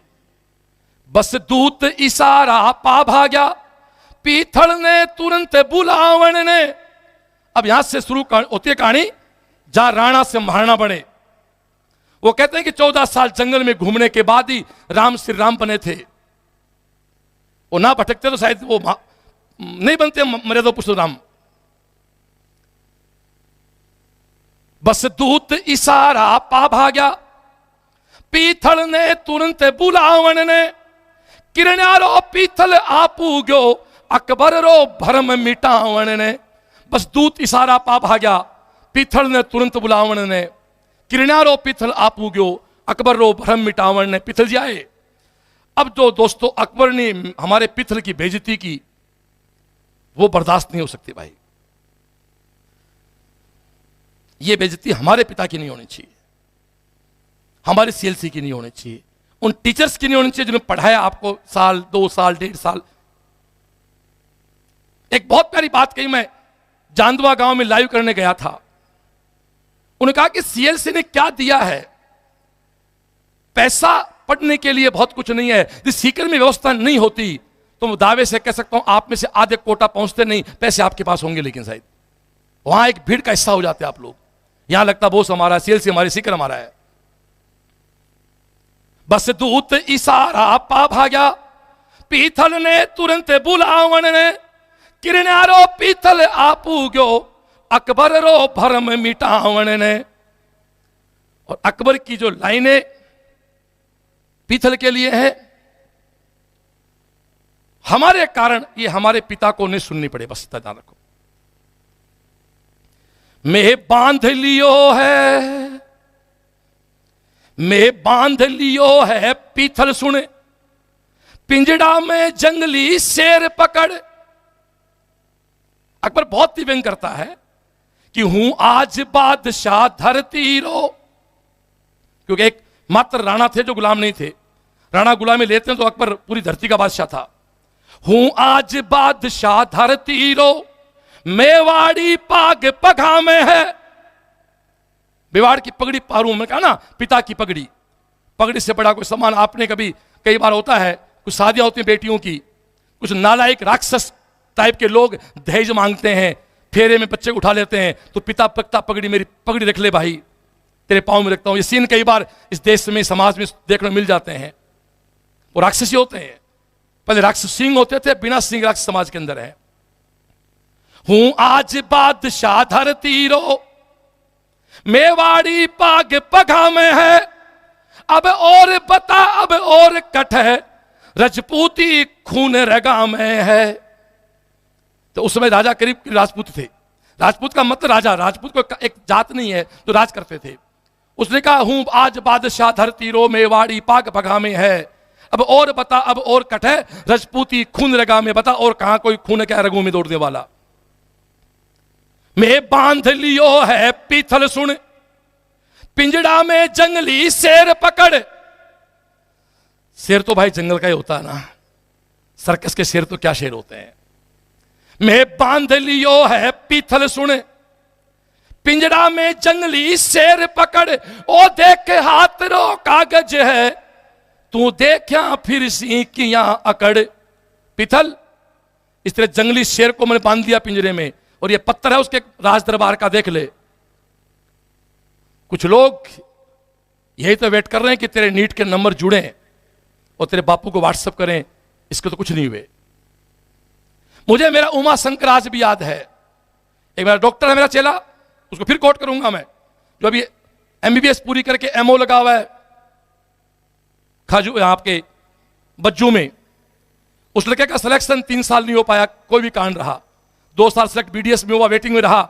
बस दूत इशारा पा भाग्या, पीथल ने तुरंत बुलावन ने। अब यहां से शुरू होती है कहानी जहां राणा से महाराणा बने। वो कहते हैं कि 14 साल जंगल में घूमने के बाद ही राम श्री राम बने थे। वो ना भटकते तो शायद वो नहीं बनते मर्यादा पुरुषोत्तम। बस दूत इशारा पा भाग्या, पीथल ने तुरंत बुलावन ने, किरण्यारो पीथल आपू गयो, अकबर रो भरम मिटावण ने। बस दूत इशारा पा भाग्या, पीथल ने तुरंत बुलावण ने। किरण्यारो पीथल आपू गयो, अकबर रो भरम मिटावण ने। पीथल जी आए। अब जो दोस्तों अकबर ने हमारे पीथल की बेइज्जती की, वो बर्दाश्त नहीं हो सकती भाई। ये बेइज्जती हमारे पिता की नहीं होनी चाहिए, हमारे सीएलसी की नहीं होनी चाहिए, उन टीचर्स की नहीं होनी चाहिए जिन्होंने पढ़ाया आपको साल, 2 साल, 1.5 साल। एक बहुत प्यारी बात कही, मैं जांदवा गांव में लाइव करने गया था। उन्होंने कहा कि सीएलसी ने क्या दिया है, पैसा पढ़ने के लिए बहुत कुछ नहीं है। यदि सीकर में व्यवस्था नहीं होती तो मैं दावे से कह सकता हूं आप में से आधे कोटा पहुंचते नहीं, पैसे आपके पास होंगे, लेकिन शायद वहां एक भीड़ का हिस्सा हो जाते आप लोग। यहां लगता बोस हमारा, सीएलसी हमारी, सीकर हमारा है। बस दूत इशारा पा भाग्या, पीथल ने तुरंत बुलावण ने। किरण्यारो पीथल आपू गयो, अकबर रो भरम मिटावण ने। और अकबर की जो लाइनें पीथल के लिए है, हमारे कारण ये हमारे पिता को नहीं सुननी पड़े, बस ध्यान रखो। मैं बांध लियो है, मैं बांध लियो है पीथल सुन, पिंजड़ा में जंगली शेर पकड़। अकबर बहुत ही व्यंग करता है कि हूं आज बादशाह धरती रो, क्योंकि एक मात्र राणा थे जो गुलाम नहीं थे। राणा गुलामी लेते हैं तो अकबर पूरी धरती का बादशाह था। हूं आज बादशाह धरती रो, मेवाड़ी पाग पघा में है। मेवाड़ की पगड़ी पारू में कहा ना, पिता की पगड़ी, पगड़ी से बड़ा कोई सम्मान आपने कभी, कई बार होता है कुछ शादियां होती हैं बेटियों की, कुछ नालायक राक्षस टाइप के लोग दहेज मांगते हैं, फेरे में बच्चे को उठा लेते हैं, तो पिता पकता पगड़ी, मेरी पगड़ी रख ले भाई, तेरे पांव में रखता हूं। ये सीन कई बार इस देश में, समाज में देखने मिल जाते हैं। वो राक्षसी होते हैं, पहले राक्षस सिंह होते थे, बिना सिंह राक्षस समाज के अंदर है। हूं आज बादशाह धरती रो, मेवाड़ी पाग पघा में है। अब और बता, अब और कट है, रजपूती खून रगा में है। तो उस समय राजा करीब राजपूत थे। राजपूत का मतलब राजा, राजपूत को एक जात नहीं है जो राज करते थे। उसने कहा हूं आज बादशाह धरती रो, मेवाड़ी पाग पघा में है। अब और बता, अब और कट है, रजपूती खून रगा में। बता और कहां कोई खून क्या रगों में दौड़ने वाला। मैं बांध लियो है पीथल सुन, पिंजड़ा में जंगली शेर पकड़। शेर तो भाई जंगल का ही होता है ना, सर्कस के शेर तो क्या शेर होते हैं। मैं बांध लियो है पीथल सुन, पिंजड़ा में जंगली शेर पकड़। ओ देख हाथ रो कागज है, तू देखा फिर सी किया अकड़। पीथल, इस तरह जंगली शेर को मैंने बांध दिया पिंजरे में, और ये पत्थर है उसके राज दरबार का, देख ले। कुछ लोग यही तो वेट कर रहे हैं कि तेरे नीट के नंबर जुड़े और तेरे बापू को व्हाट्सएप करें, इसके तो कुछ नहीं हुए। मुझे मेरा उमा शंकर आज भी याद है। एक मेरा डॉक्टर है, मेरा चेला, उसको फिर कोट करूंगा मैं, जो अभी एमबीबीएस पूरी करके एमओ लगा हुआ है खाजू, यहां आपके बज्जू में। उस लड़के का सिलेक्शन 3 साल नहीं हो पाया, कोई भी कारण रहा। 2 साल सेलेक्ट बीडीएस में हुआ, वेटिंग में रहा।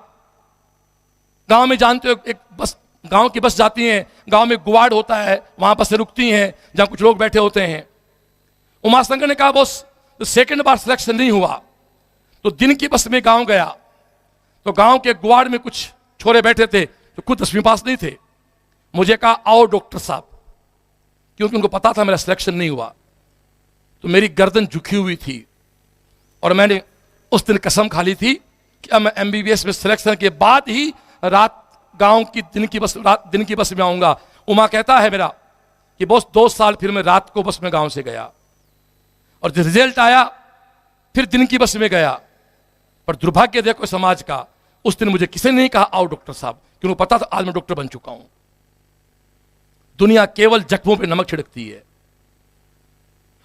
गांव में जानते हो, एक बस, गांव की बस जाती है, गांव में गुवाड़ होता है, वहां बसें रुकती हैं जहां कुछ लोग बैठे होते हैं। उमाशंकर ने कहा बॉस, तो सेकंड बार सिलेक्शन नहीं हुआ, तो दिन की बस में गांव गया, तो गांव के गुवाड़ में कुछ छोरे बैठे थे जो खुद 10वीं पास नहीं थे। मुझे कहा आओ डॉक्टर साहब, क्योंकि उनको पता था मेरा सिलेक्शन नहीं हुआ। तो मेरी गर्दन झुकी हुई थी और मैंने उस दिन कसम खा ली थी कि अब मैं एमबीबीएस में सिलेक्शन के बाद ही रात गांव की दिन की बस में आऊंगा। उमा कहता है मेरा कि बॉस 2 साल फिर मैं रात को बस में गांव से गया, और जब रिजल्ट आया फिर दिन की बस में गया। पर दुर्भाग्य देखो समाज का, उस दिन मुझे किसी ने नहीं कहा आओ डॉक्टर साहब, क्योंकि पता था आज मैं डॉक्टर बन चुका हूं। दुनिया केवल जख्मों पे नमक छिड़कती है।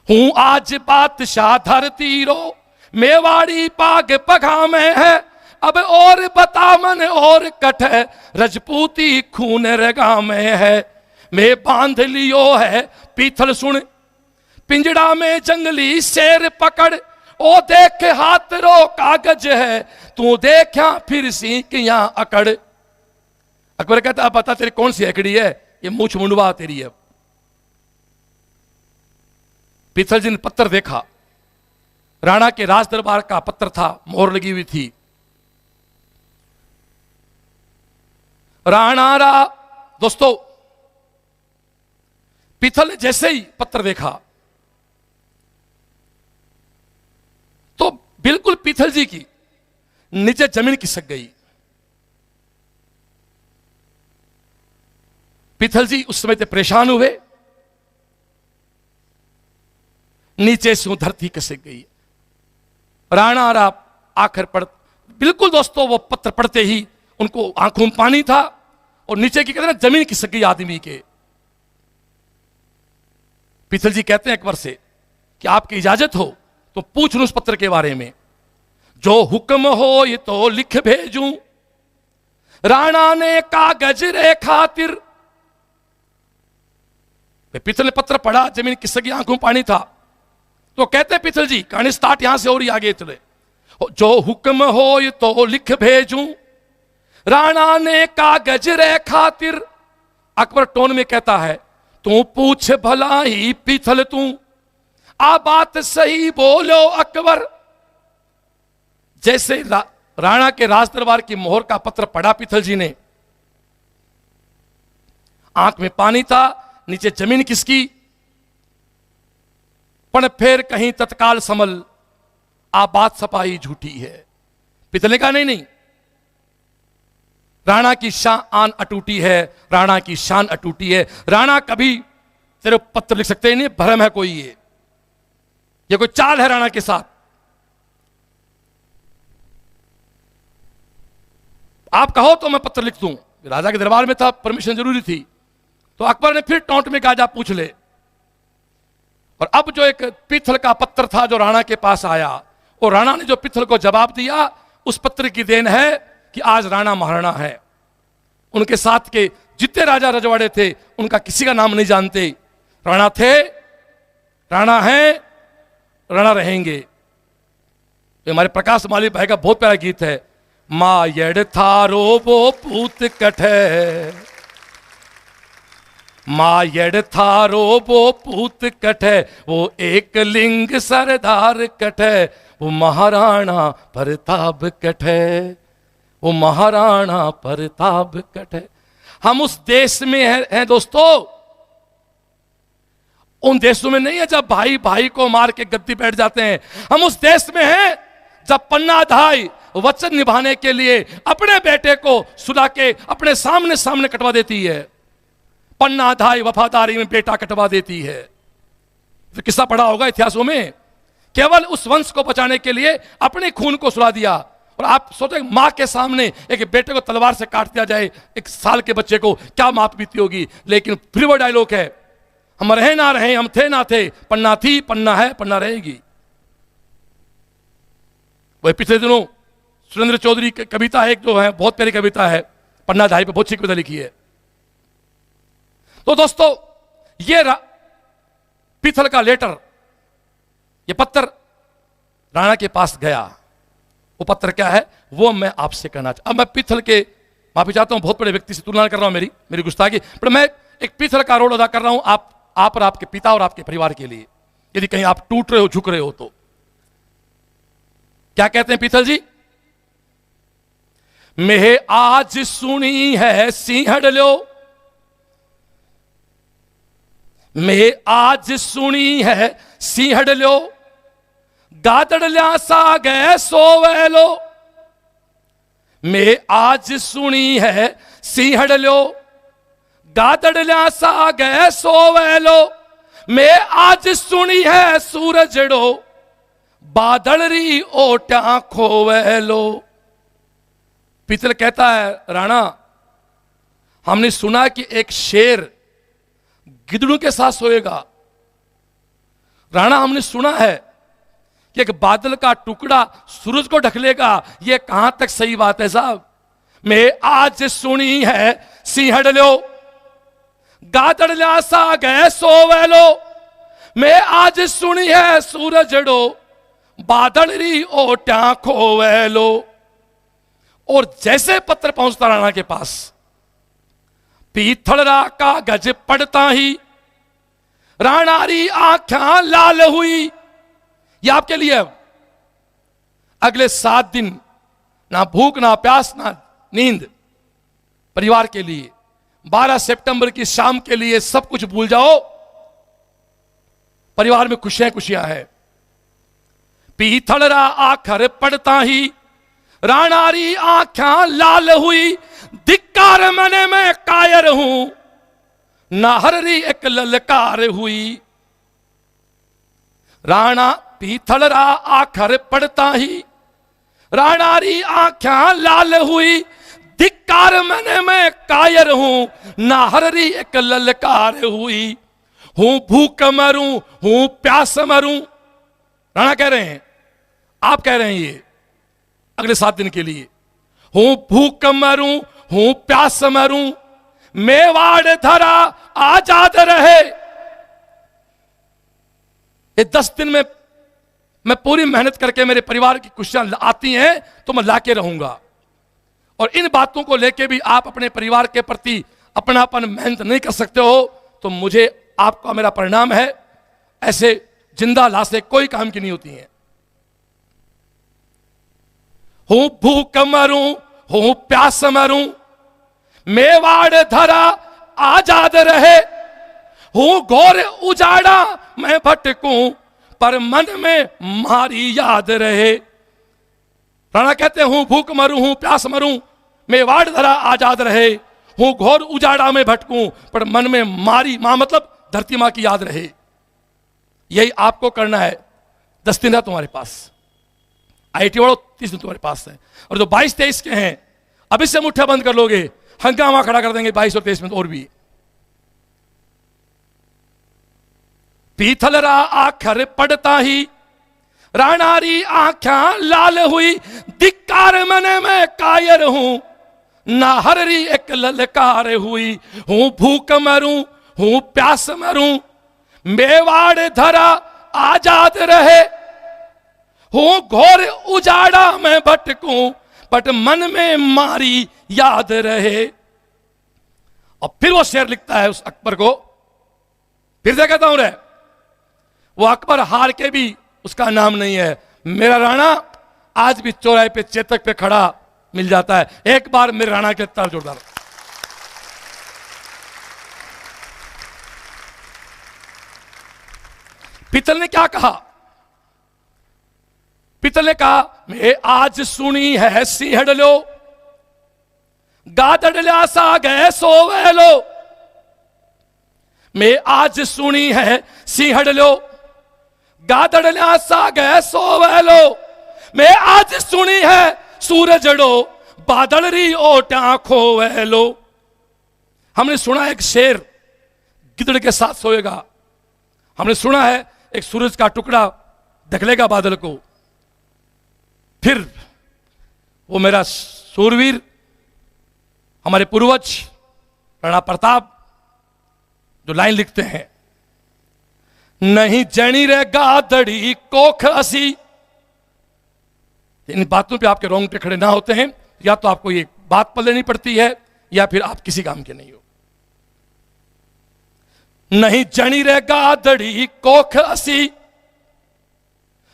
हूं आज बादशाह धरती रो, मेवाड़ी पाग पघा में है। अब और बता मन और कट है, रजपूती खून रगा में है। मैं बांध लियो है पीथल सुन, पिंजड़ा में जंगली शेर पकड़, ओ देख हाथ रो कागज है, तू देखा फिर सींकियां अकड़। अकबर कहता है बता तेरी कौन सी एकड़ी है, ये मूछ मुंडवा तेरी है। पीथल जी ने पत्थर देखा, राणा के राज दरबार का पत्थर था, मोहर लगी हुई थी। दोस्तों पीथल ने जैसे ही पत्थर देखा तो बिल्कुल पीथल जी की नीचे जमीन खिसक गई। पीथल जी उस समय से परेशान हुए, नीचे से धरती खिसक गई। राणा आखिर पड़, बिल्कुल दोस्तों वो पत्थर पड़ते ही उनको आंखों में पानी था और नीचे की कहते ना जमीन खिसक गई आदमी के। पीथल जी कहते हैं अकबर से कि आपकी इजाजत हो तो पूछ लूं उस पत्र के बारे में। जो हुक्म हो ये तो लिख भेजूं, राणा ने कागज रे खातिर। पीथल ने पत्र पढ़ा, जमीन खिसक गई, आंखों में पानी था। तो कहते पीथल जी, कहानी स्टार्ट यहां से हो रही आगे चले। जो हुक्म हो ये तो लिख भेजूं, राणा ने कागज रे खातिर। अकबर टोन में कहता है तू पूछ भला ही पीथल तू, आ बात सही बोलो अकबर। जैसे राणा के राज दरबार की मोहर का पत्र पढ़ा पीथल जी ने, आंख में पानी था, नीचे जमीन किसकी। पण फिर कहीं तत्काल समल, आ बात सपाई झूठी है। पीथल ने कहा नहीं, राणा की शान अटूटी है, राणा की शान अटूटी है। राणा कभी तेरे पत्र लिख सकते ही नहीं, भ्रम है कोई, ये कोई चाल है राणा के साथ। आप कहो तो मैं पत्र लिख दूं। राजा के दरबार में था, परमिशन जरूरी थी। तो अकबर ने फिर टोंट में कहा जा पूछ ले। और अब जो एक पीथल का पत्र था जो राणा के पास आया, और राणा ने जो पीथल को जवाब दिया, उस पत्र की देन है कि आज राणा महाराणा है। उनके साथ के जितने राजा रजवाड़े थे उनका किसी का नाम नहीं जानते। राणा थे, राणा हैं, राणा रहेंगे। तो हमारे प्रकाश माली भाई का बहुत प्यारा गीत है, मां यड़ थारो वो पूत कठे, मां यड़ थारो वो पूत कठे, वो एक लिंग सरदार कठे, वो महाराणा प्रताप कठे, वो महाराणा प्रताप कठे। हम उस देश में हैं दोस्तों, उन देशों में नहीं है जब भाई भाई को मार के गद्दी बैठ जाते हैं। हम उस देश में हैं जब पन्ना धाई वचन निभाने के लिए अपने बेटे को सुला के अपने सामने सामने कटवा देती है। पन्ना धाई वफादारी में बेटा कटवा देती है। तो किस्सा पढ़ा होगा इतिहासों में, केवल उस वंश को बचाने के लिए अपने खून को सुला दिया। और आप सोचो मां के सामने एक बेटे को तलवार से काट दिया जाए, 1 साल के बच्चे को, क्या मात बीती होगी। लेकिन फिर वो डायलॉग है, हम रहे ना रहे, हम थे ना थे, पन्ना थी, पन्ना है, पन्ना रहेगी। वही पिछले दिनों सुरेंद्र चौधरी की कविता है, एक जो है बहुत प्यारी कविता है, पन्ना धाई पे बहुत सी कविता लिखी है। तो दोस्तों ये पीथल का लेटर, ये पत्र राणा के पास गया। वो पत्र क्या है वो मैं आपसे कहना चाहता। अब मैं पीथल के, माफी चाहता हूं, बहुत बड़े व्यक्ति से तुलना कर रहा हूं, मेरी गुस्ताखी, पर मैं एक पीथल का रोल अदा कर रहा हूं आप और आपके पिता और आपके परिवार के लिए। यदि कहीं आप टूट रहे हो, झुक रहे हो तो क्या कहते हैं पीथल जी, मैं आज सुनी है सिंहड़ लो, मैं आज सुनी है सिंहड़ लो, गादड़ ल्या सा गए सोवे लो। मैं आज सुनी है सिंहड़ लो, गादड़ ल्या सा गए सोवे लो। मैं आज सुनी है सूरजड़ो, बादल री ओटा खोवे लो। पीतल कहता है राणा, हमने सुना कि एक शेर गिदड़ों के साथ सोएगा। राणा, हमने सुना है कि एक बादल का टुकड़ा सूरज को ढक लेगा। यह कहां तक सही बात है साहब। मैं आज सुनी है सिंहड़ लो, गादड़ ल्या सा गए सोवे लो। मैं आज सुनी है सूरजड़ो बादल री ओट्या खोवेलो। और जैसे पत्र पहुंचता राणा के पास, पीथलरा का गज पड़ता ही राणा री आंखें लाल हुई। ये आपके लिए अगले 7 दिन ना भूख ना प्यास ना नींद, परिवार के लिए 12 सितंबर की शाम के लिए सब कुछ भूल जाओ, परिवार में खुशियां खुशियां है। पीथलरा आखर पड़ता ही राणारी आंखें लाल हुई, धिक्कार मने में कायर हूं नाहररी एक ललकार हुई। राणा पीथलरा आखर पड़ता ही राणारी आंखें लाल हुई, धिक्कार मने में कायर हूं नाहररी एक ललकार हुई। हूं भूख मरूं हूं प्यास मरूं, राणा कह रहे हैं, आप कह रहे हैं ये अगले 7 दिन के लिए। हूं भूख मरूं हूं प्यास मरूं, मेवाड़ धरा आजाद रहे। ये 10 दिन में मैं पूरी मेहनत करके मेरे परिवार की खुशियां आती हैं तो मैं लाके रहूंगा। और इन बातों को लेके भी आप अपने परिवार के प्रति अपनापन मेहनत नहीं कर सकते हो तो मुझे आपका मेरा परिणाम है, ऐसे जिंदा लाशें कोई काम की नहीं होती हैं। हूं भूख मरूं हूं प्यास मरूं, मेवाड़ धरा आजाद रहे। हूं घोर उजाड़ा मैं भटकूं, पर मन में मारी याद रहे। राणा कहते हूं भूख मरूं हूं प्यास मरूं, मेवाड़ धरा आजाद रहे। हूं घोर उजाड़ा में भटकूं, पर मन में मारी, मां मतलब धरती मां की याद रहे। यही आपको करना है। 10 दिन है तुम्हारे पास, IIT वालों 30 दिन तुम्हारे पास है। और जो 22-23 के हैं अभी से मुट्ठा बंद कर लोगे, हंगामा खड़ा कर देंगे 22 और 23 में और भी। पीथलरा आखर पड़ता ही राणारी आंखें लाल हुई, धिक्कार मने में कायर हूं नाहररी एक ललकार हुई। हूं भूख मरूं हूं प्यास मरूं, मेवाड़ धरा आजाद रहे। हूं घोर उजाड़ा में भटकूं, बट मन में मारी याद रहे। और फिर वो शेर लिखता है उस अकबर को, फिर से कहता हूं रे, वो अकबर हार के भी उसका नाम नहीं है। मेरा राणा आज भी चौराहे पे चेतक पे खड़ा मिल जाता है। एक बार मेरे राणा के ताल जोरदार। पीतल ने क्या कहा? पीतल ने कहा मैं आज सुनी है सिंहड़लो, गादड़ला सा गए सोवेलो। मैं आज सुनी है सिंहड़लो, गादड़ला सा गए सोवेलो। मैं आज सुनी है सूरजड़ो, बादल री ओट्या खोवेलो। हमने सुना एक शेर गिदड़ के साथ सोएगा, हमने सुना है एक सूरज का टुकड़ा ढकलेगा बादल को। फिर वो मेरा सूरवीर हमारे पूर्वज राणा प्रताप जो लाइन लिखते हैं, नहीं जनी रे गादड़ी कोख असी। इन बातों पे आपके रोंगटे खड़े ना होते हैं, या तो आपको ये बात पढ़ लेनी पड़ती है या फिर आप किसी काम के नहीं हो। नहीं जनी रे गादड़ी कोख असी,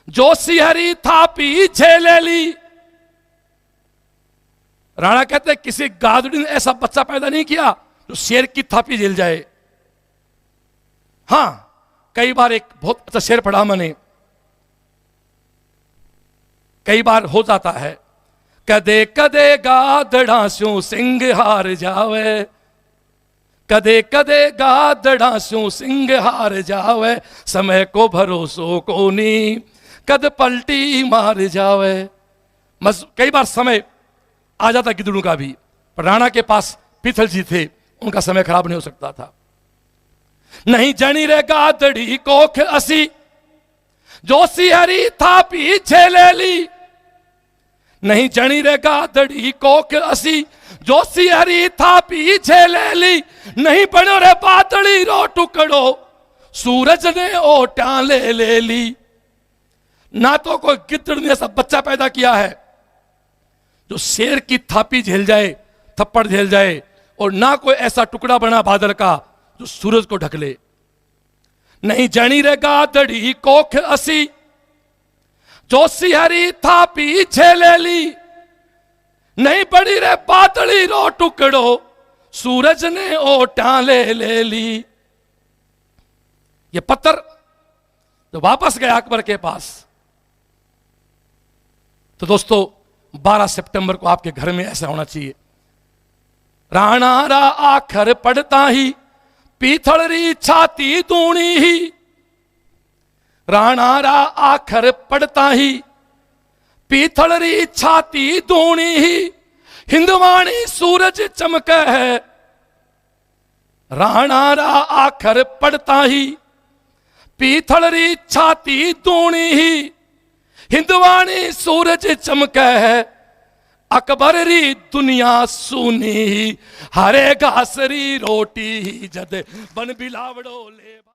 जो सिहरी थापी झेले ली। राणा कहते हैं किसी गादड़ी ने ऐसा बच्चा पैदा नहीं किया जो शेर की थापी झेल जाए। हां, कई बार एक बहुत अच्छा शेर पढ़ा मैंने, कई बार हो जाता है, कदे कदे गादड़ा स्यों सिंह हार जावे, कदे कदे गादड़ा स्यों सिंह हार जावे। समय को भरोसो को नी, कद पलटी मार जावे। कई बार समय आ जाता गिदड़ों का भी, पर राणा के पास पीथल जी थे, उनका समय खराब नहीं हो सकता था। नहीं जनी रे गादड़ी कोख असी, जो सिहरी थापी झेले ली। नहीं जनी रे गादड़ी कोख असी, जो सिहरी थापी झेले ली। नहीं बनो रे बादड़ी रो टुकड़ो, सूरज ने ओटा ले ली। ना तो कोई गिद्दड़ ने ऐसा बच्चा पैदा किया है जो शेर की थापी झेल जाए, थप्पड़ झेल जाए, और ना कोई ऐसा टुकड़ा बना बादल का जो सूरज को ढक ले। नहीं जनी रे गादड़ी कोख असी जो सिहरी थापी झेले ली। नहीं बड़ी रे बादली रो टुकड़ो सूरज ने ओटा ले ली। ये पत्थर जो वापस गया अकबर के पास, तो दोस्तों 12 सितंबर को आपके घर में ऐसा होना चाहिए। राणा रा आखर पड़ता ही पीथल री छाती दूनी ही। राणा रा आखर पड़ता ही पीथल री छाती दूनी ही। हिंदवाणी सूरज चमक है। राणा रा आखर पड़ता ही पीथल री छाती दूनी ही। हिंदवाणी सूरज चमक है। अकबर री दुनिया सुनी हरे घासरी रोटी जद बन बिलावड़ो ले।